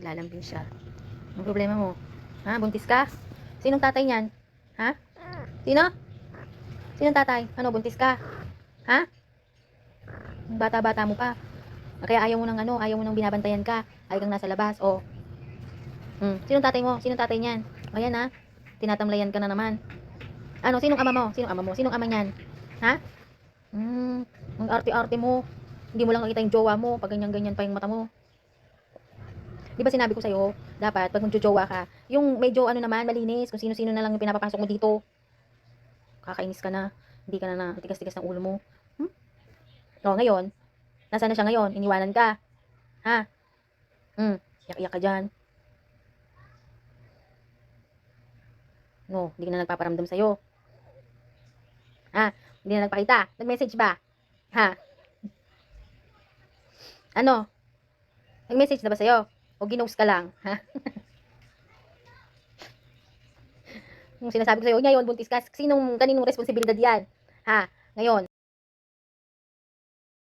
Naglalambing siya. Ang problema mo? Ha? Buntis ka? Sinong tatay niyan? Ha? Sino? Sinong tatay? Ano, buntis ka? Ha? Bata-bata mo pa. Kaya ayaw mo nang ayaw mo nang binabantayan ka. Ayaw kang nasa labas. O. Sinong tatay mo? Sinong tatay niyan? Ayan ha. Tinatamlayan ka na naman. Ano, sinong ama mo? Sinong ama mo? Sinong ama niyan? Ha? Ang arte-arte mo. Hindi mo lang nakita yung jowa mo. Pag ganyan-ganyan pa yung mata mo. Di ba sinabi ko sa'yo, dapat pag magjojowa ka, yung medyo naman, malinis, kung sino-sino na lang yung pinapapasok mo dito. Kakainis ka na. Hindi ka na tigas-tigas ng ulo mo. O, ngayon, nasaan na siya ngayon? Iniwanan ka. Ha? Iyak-iyak ka dyan. No, hindi ka na nagpaparamdam sa'yo. Ha? Hindi na nagpakita. Nag-message ba? Ha? Ano? Nag-message na ba sa'yo? O ginost ka lang? Ha? Yung sinasabi ko sa'yo, ngayon, buntis ka. Kaninong responsibilidad yan? Ha? Ngayon.